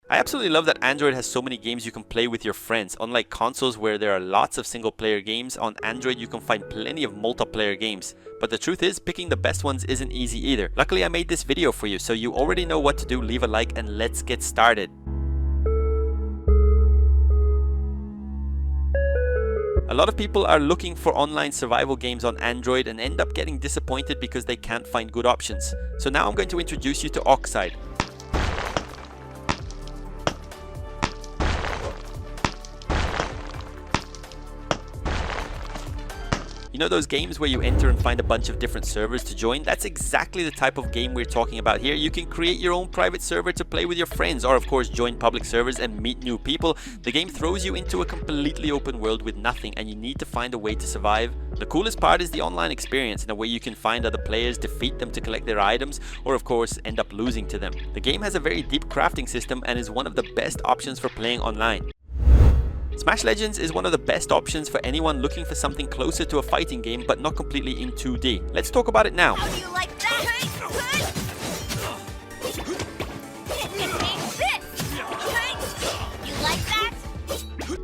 I absolutely love that Android has so many games you can play with your friends. Unlike consoles where there are lots of single player games, on Android you can find plenty of multiplayer games. But the truth is, picking the best ones isn't easy either. Luckily I made this video for you, so you already know what to do. Leave a like and let's get started. A lot of people are looking for online survival games on Android and end up getting disappointed because they can't find good options. So now I'm going to introduce you to OXIDE. You know those games where you enter and find a bunch of different servers to join? That's exactly the type of game we're talking about here. You can create your own private server to play with your friends, or of course join public servers and meet new people. The game throws you into a completely open world with nothing, and you need to find a way to survive. The coolest part is the online experience, in a way you can find other players, defeat them to collect their items, or of course end up losing to them. The game has a very deep crafting system and is one of the best options for playing online. Smash Legends is one of the best options for anyone looking for something closer to a fighting game but not completely in 2D. Let's talk about it now. How do you like that? You like that?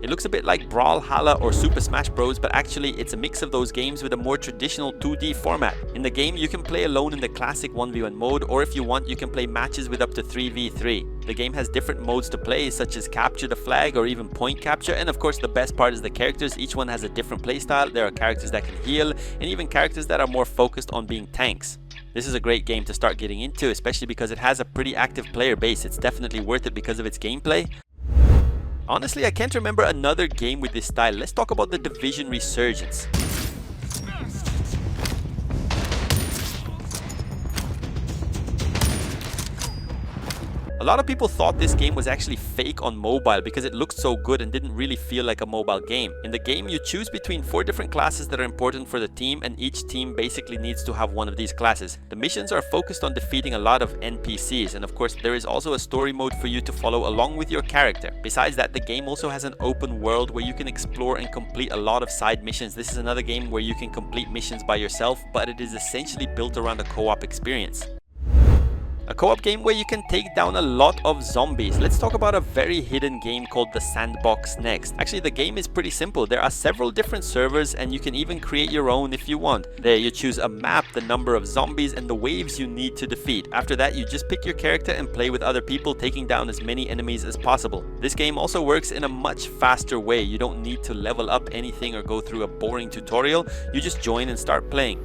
It looks a bit like BRAWHALLA or Super Smash Bros, but actually it's a mix of those games with a more traditional 2D format. In the game you can play alone in the classic 1v1 mode, or if you want you can play matches with up to 3v3. The game has different modes to play, such as capture the flag or even point capture, and of course the best part is the characters. Each one has a different playstyle. There are characters that can heal and even characters that are more focused on being tanks. This is a great game to start getting into, especially because it has a pretty active player base. It's definitely worth it because of its gameplay. Honestly, I can't remember another game with this style. Let's talk about the Division Resurgence. A lot of people thought this game was actually fake on mobile because it looked so good and didn't really feel like a mobile game. In the game, you choose between 4 different classes that are important for the team, and each team basically needs to have one of these classes. The missions are focused on defeating a lot of NPCs, and of course there is also a story mode for you to follow along with your character. Besides that, the game also has an open world where you can explore and complete a lot of side missions. This is another game where you can complete missions by yourself, but it is essentially built around a co-op experience. A co-op game where you can take down a lot of zombies. Let's talk about a very hidden game called the SANDBOX next. Actually, the game is pretty simple. There are several different servers and you can even create your own if you want. There you choose a map, the number of zombies and the waves you need to defeat. After that, you just pick your character and play with other people, taking down as many enemies as possible. This game also works in a much faster way. You don't need to level up anything or go through a boring tutorial. You just join and start playing.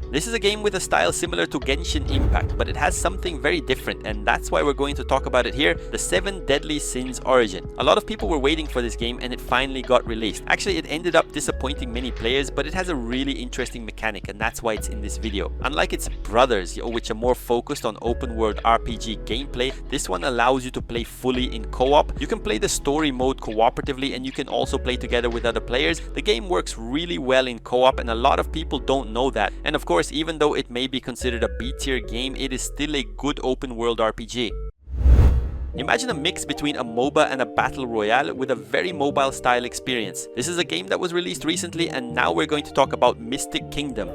This is a game with a style similar to Genshin Impact, but it has something very different, and that's why we're going to talk about it here, the 7 Deadly Sins Origin. A lot of people were waiting for this game and it finally got released. Actually, it ended up disappointing many players, but it has a really interesting mechanic, and that's why it's in this video. Unlike its brothers, which are more focused on open world RPG gameplay, this one allows you to play fully in co-op. You can play the story mode cooperatively and you can also play together with other players. The game works really well in co-op and a lot of people don't know that. And of course, even though it may be considered a B-tier game, it is still a good open world RPG. Imagine a mix between a MOBA and a Battle Royale with a very mobile style experience. This is a game that was released recently, and now we're going to talk about Mystic Kingdom.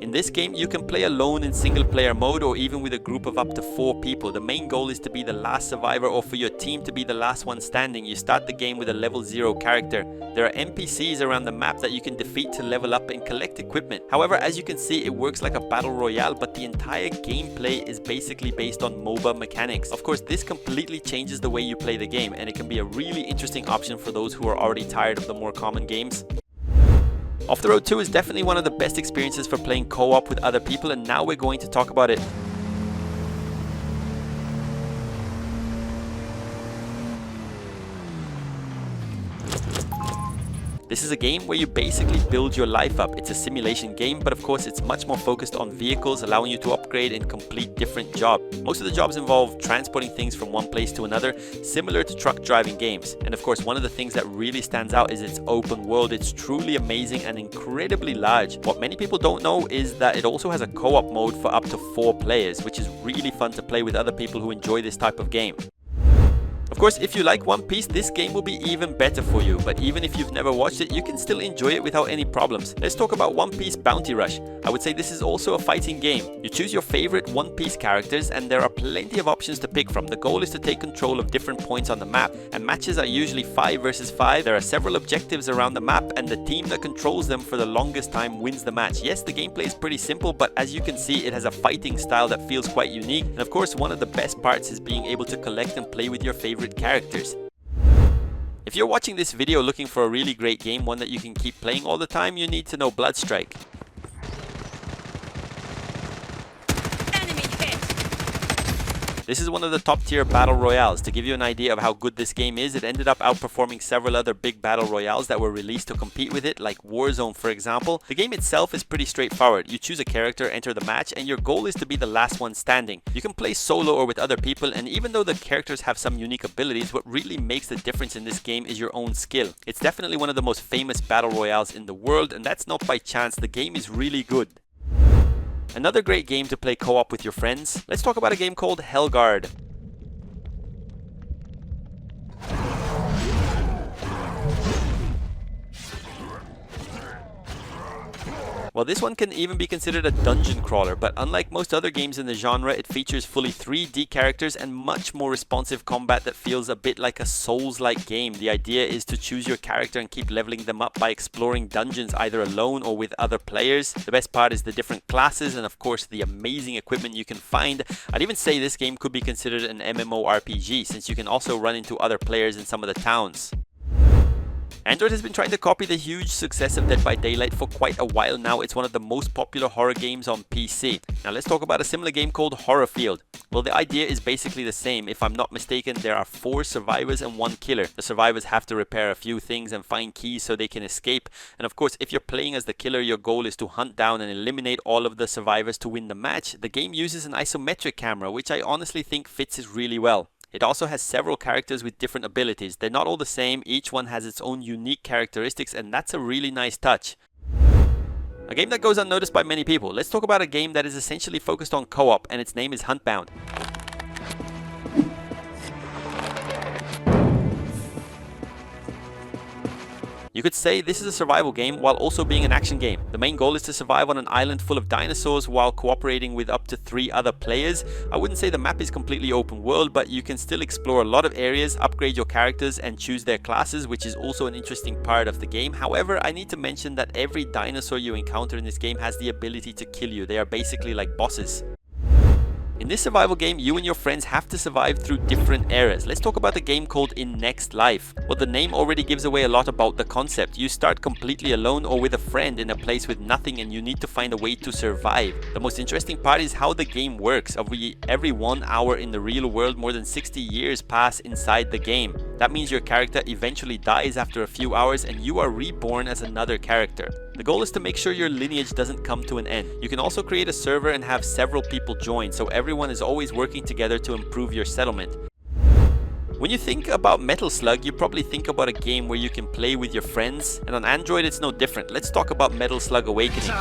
In this game, you can play alone in single player mode or even with a group of up to 4 people. The main goal is to be the last survivor or for your team to be the last one standing. You start the game with a level 0 character. There are NPCs around the map that you can defeat to level up and collect equipment. However, as you can see, it works like a battle royale, but the entire gameplay is basically based on MOBA mechanics. Of course, this completely changes the way you play the game, and it can be a really interesting option for those who are already tired of the more common games. Off the Road 2 is definitely one of the best experiences for playing co-op with other people, and now we're going to talk about it. This is a game where you basically build your life up. It's a simulation game, but of course it's much more focused on vehicles, allowing you to upgrade and complete different jobs. Most of the jobs involve transporting things from one place to another, similar to truck driving games. And of course, one of the things that really stands out is its open world. It's truly amazing and incredibly large. What many people don't know is that it also has a co-op mode for up to 4 players, which is really fun to play with other people who enjoy this type of game. Of course, if you like One Piece, this game will be even better for you, but even if you've never watched it, you can still enjoy it without any problems. Let's talk about One Piece Bounty Rush. I would say this is also a fighting game. You choose your favorite One Piece characters and there are plenty of options to pick from. The goal is to take control of different points on the map, and matches are usually 5 versus 5. There are several objectives around the map and the team that controls them for the longest time wins the match. Yes, the gameplay is pretty simple, but as you can see, it has a fighting style that feels quite unique. And of course, one of the best parts is being able to collect and play with your favorite characters. If you're watching this video looking for a really great game, one that you can keep playing all the time, you need to know BLOODSTRIKE. This is one of the top tier battle royales. To give you an idea of how good this game is, it ended up outperforming several other big battle royales that were released to compete with it, like Warzone for example. The game itself is pretty straightforward. You choose a character, enter the match, and your goal is to be the last one standing. You can play solo or with other people, and even though the characters have some unique abilities, what really makes the difference in this game is your own skill. It's definitely one of the most famous battle royales in the world, and that's not by chance. The game is really good. Another great game to play co-op with your friends. Let's talk about a game called HELLGUARD. Well, this one can even be considered a dungeon crawler, but unlike most other games in the genre, it features fully 3D characters and much more responsive combat that feels a bit like a Souls-like game. The idea is to choose your character and keep leveling them up by exploring dungeons either alone or with other players. The best part is the different classes and of course the amazing equipment you can find. I'd even say this game could be considered an MMORPG, since you can also run into other players in some of the towns. Android has been trying to copy the huge success of Dead by Daylight for quite a while now. It's one of the most popular horror games on PC. Now let's talk about a similar game called HORROFIELD. Well, the idea is basically the same. If I'm not mistaken, there are 4 survivors and 1 killer. The survivors have to repair a few things and find keys so they can escape. And of course, if you're playing as the killer, your goal is to hunt down and eliminate all of the survivors to win the match. The game uses an isometric camera, which I honestly think fits it really well. It also has several characters with different abilities. They're not all the same, each one has its own unique characteristics, and that's a really nice touch. A game that goes unnoticed by many people. Let's talk about a game that is essentially focused on co-op, and its name is HUNTBOUND. You could say this is a survival game while also being an action game. The main goal is to survive on an island full of dinosaurs while cooperating with up to 3 other players. I wouldn't say the map is completely open world, but you can still explore a lot of areas, upgrade your characters and choose their classes, which is also an interesting part of the game. However, I need to mention that every dinosaur you encounter in this game has the ability to kill you. They are basically like bosses. In this survival game, you and your friends have to survive through different eras. Let's talk about the game called In Next Life. Well, the name already gives away a lot about the concept. You start completely alone or with a friend in a place with nothing, and you need to find a way to survive. The most interesting part is how the game works. Every 1 hour in the real world, more than 60 years pass inside the game. That means your character eventually dies after a few hours and you are reborn as another character. The goal is to make sure your lineage doesn't come to an end. You can also create a server and have several people join, so everyone is always working together to improve your settlement. When you think about Metal Slug, you probably think about a game where you can play with your friends, and on Android it's no different. Let's talk about Metal Slug Awakening.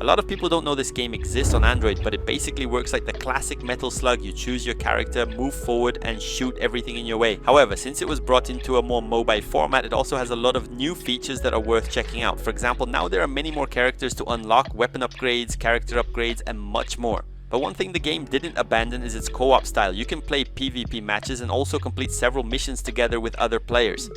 A lot of people don't know this game exists on Android, but it basically works like the classic Metal Slug. You choose your character, move forward and shoot everything in your way. However, since it was brought into a more mobile format, it also has a lot of new features that are worth checking out. For example, now there are many more characters to unlock, weapon upgrades, character upgrades and much more. But one thing the game didn't abandon is its co-op style. You can play PvP matches and also complete several missions together with other players.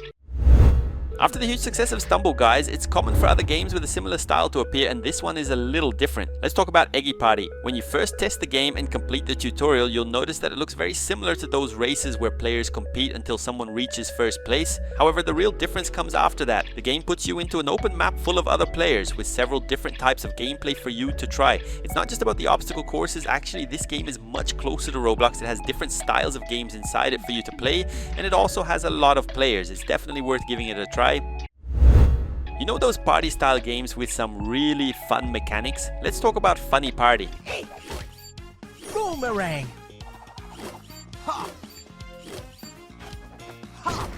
After the huge success of STUMBLE, guys, it's common for other games with a similar style to appear, and this one is a little different. Let's talk about EGGY Party. When you first test the game and complete the tutorial, you'll notice that it looks very similar to those races where players compete until someone reaches first place. However, the real difference comes after that. The game puts you into an open map full of other players with several different types of gameplay for you to try. It's not just about the obstacle courses. Actually, this game is much closer to Roblox. It has different styles of games inside it for you to play, and it also has a lot of players. It's definitely worth giving it a try. You know those party style games with some really fun mechanics? Let's talk about Funny Party. Hey! Boomerang! Ha! Ha!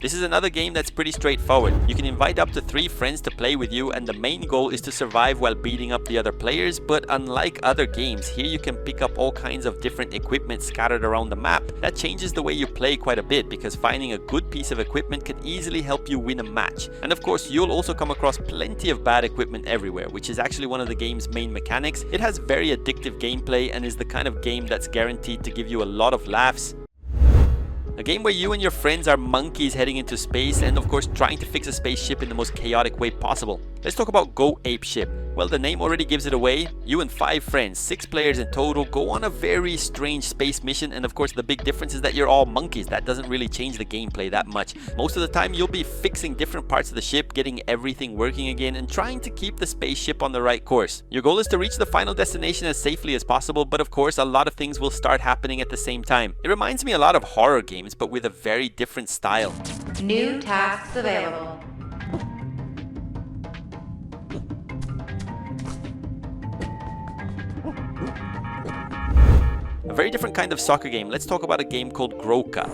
This is another game that's pretty straightforward. You can invite up to 3 friends to play with you, and the main goal is to survive while beating up the other players. But unlike other games, here you can pick up all kinds of different equipment scattered around the map. That changes the way you play quite a bit, because finding a good piece of equipment can easily help you win a match. And of course, you'll also come across plenty of bad equipment everywhere, which is actually one of the game's main mechanics. It has very addictive gameplay and is the kind of game that's guaranteed to give you a lot of laughs. A game where you and your friends are monkeys heading into space and of course trying to fix a spaceship in the most chaotic way possible. Let's talk about Go Apeship. Well, the name already gives it away. You and 5 friends, 6 players in total, go on a very strange space mission, and of course the big difference is that you're all monkeys. That doesn't really change the gameplay that much. Most of the time you'll be fixing different parts of the ship, getting everything working again, and trying to keep the spaceship on the right course. Your goal is to reach the final destination as safely as possible, but of course a lot of things will start happening at the same time. It reminds me a lot of horror games, but with a very different style. New tasks available. A very different kind of soccer game. Let's talk about a game called GROKA.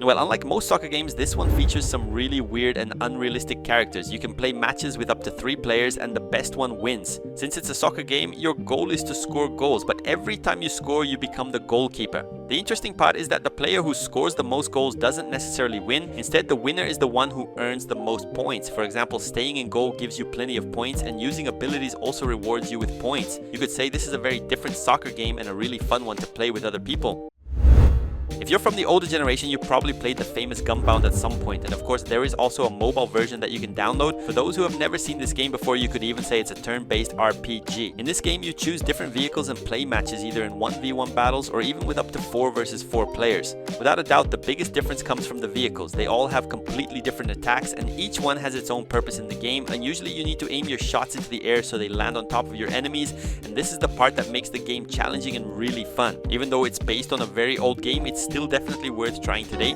Well, unlike most soccer games, this one features some really weird and unrealistic characters. You can play matches with up to 3 players and the best one wins. Since it's a soccer game, your goal is to score goals, but every time you score, you become the goalkeeper. The interesting part is that the player who scores the most goals doesn't necessarily win. Instead, the winner is the one who earns the most points. For example, staying in goal gives you plenty of points, and using abilities also rewards you with points. You could say this is a very different soccer game and a really fun one to play with other people. If you're from the older generation, you probably played the famous GUNBOUND at some point, and of course there is also a mobile version that you can download. For those who have never seen this game before, you could even say it's a turn-based RPG. In this game, you choose different vehicles and play matches either in 1v1 battles or even with up to 4 versus 4 players. Without a doubt, the biggest difference comes from the vehicles. They all have completely different attacks, and each one has its own purpose in the game, and usually you need to aim your shots into the air so they land on top of your enemies, and this is the part that makes the game challenging and really fun. Even though it's based on a very old game, it's still definitely worth trying today.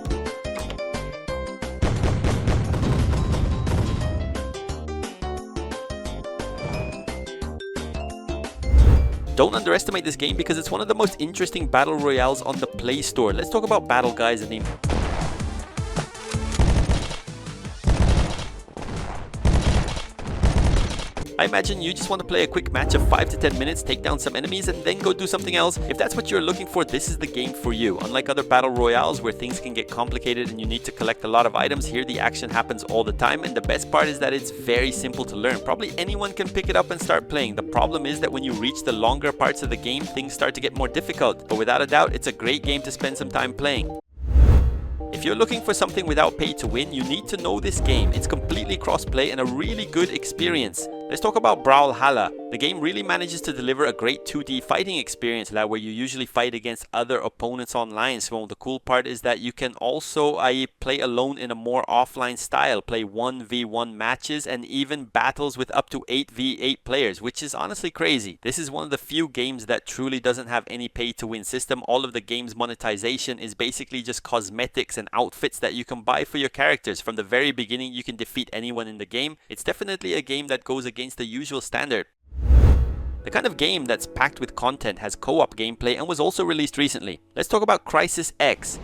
Don't underestimate this game because it's one of the most interesting battle royales on the Playstore. Let's talk about Battle, guys. The name. I imagine you just want to play a quick match of 5 to 10 minutes, take down some enemies, and then go do something else. If that's what you're looking for, this is the game for you. Unlike other battle royales where things can get complicated and you need to collect a lot of items, here the action happens all the time, and the best part is that it's very simple to learn. Probably anyone can pick it up and start playing. The problem is that when you reach the longer parts of the game, things start to get more difficult. But without a doubt, it's a great game to spend some time playing. If you're looking for something without pay to win, you need to know this game. It's completely cross-play and a really good experience. Let's talk about BRAWHALLA. The game really manages to deliver a great 2D fighting experience like where you usually fight against other opponents online. So the cool part is that you can also play alone in a more offline style, play 1v1 matches and even battles with up to 8v8 players, which is honestly crazy. This is one of the few games that truly doesn't have any pay to win system. All of the game's monetization is basically just cosmetics and outfits that you can buy for your characters. From the very beginning, you can defeat anyone in the game. It's definitely a game that goes against the usual standard. The kind of game that's packed with content, has co-op gameplay, and was also released recently. Let's talk about Crysis X.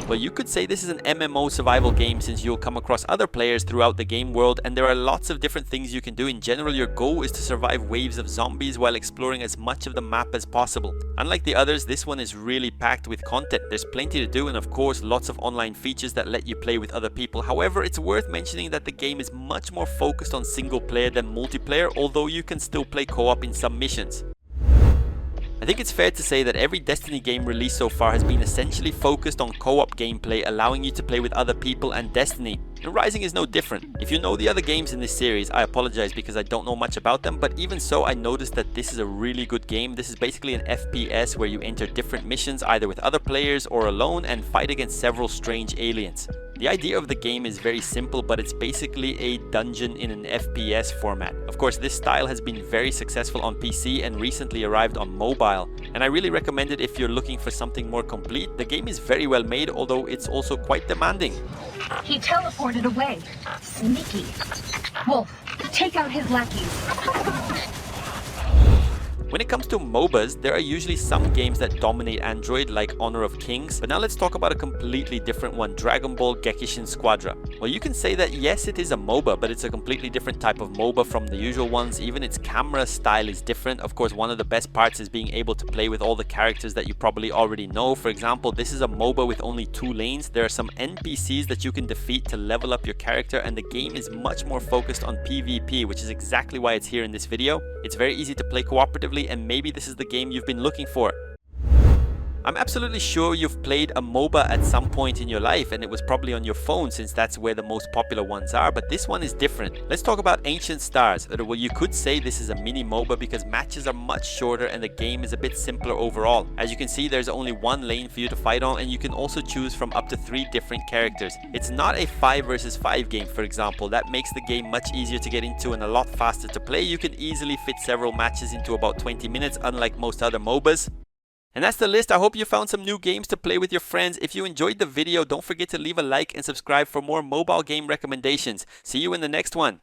Well, Well, you could say this is an MMO survival game since you'll come across other players throughout the game world and there are lots of different things you can do. In general, your goal is to survive waves of zombies while exploring as much of the map as possible. Unlike the others, this one is really packed with content. There's plenty to do and of course lots of online features that let you play with other people. However, it's worth mentioning that the game is much more focused on single player than multiplayer, although you can still play co-op in some missions. I think it's fair to say that every Destiny game released so far has been essentially focused on co-op gameplay, allowing you to play with other people, and Destiny. And Rising is no different. If you know the other games in this series, I apologize because I don't know much about them, but even so I noticed that this is a really good game. This is basically an FPS where you enter different missions either with other players or alone and fight against several strange aliens. The idea of the game is very simple, but it's basically a dungeon in an FPS format. Of course, this style has been very successful on PC and recently arrived on mobile, and I really recommend it if you're looking for something more complete. The game is very well made, although it's also quite demanding. He teleported away. Sneaky. Wolf, take out his lackeys. When it comes to MOBAs, there are usually some games that dominate Android, like Honor of Kings, but now let's talk about a completely different one, Dragon Ball GEKISHIN SQUADRA. Well, you can say that yes, it is a MOBA, but it's a completely different type of MOBA from the usual ones. Even its camera style is different. Of course, one of the best parts is being able to play with all the characters that you probably already know. For example, this is a MOBA with only 2 lanes. There are some NPCs that you can defeat to level up your character, and the game is much more focused on PvP, which is exactly why it's here in this video. It's very easy to play cooperatively, and maybe this is the game you've been looking for. I'm absolutely sure you've played a MOBA at some point in your life, and it was probably on your phone since that's where the most popular ones are, but this one is different. Let's talk about Ancient Stars. Well, you could say this is a mini MOBA because matches are much shorter and the game is a bit simpler overall. As you can see, there's only 1 lane for you to fight on, and you can also choose from up to 3 different characters. It's not a 5 versus 5 game, for example. That makes the game much easier to get into and a lot faster to play. You can easily fit several matches into about 20 minutes, unlike most other MOBAs. And that's the list. I hope you found some new games to play with your friends. If you enjoyed the video, don't forget to leave a like and subscribe for more mobile game recommendations. See you in the next one.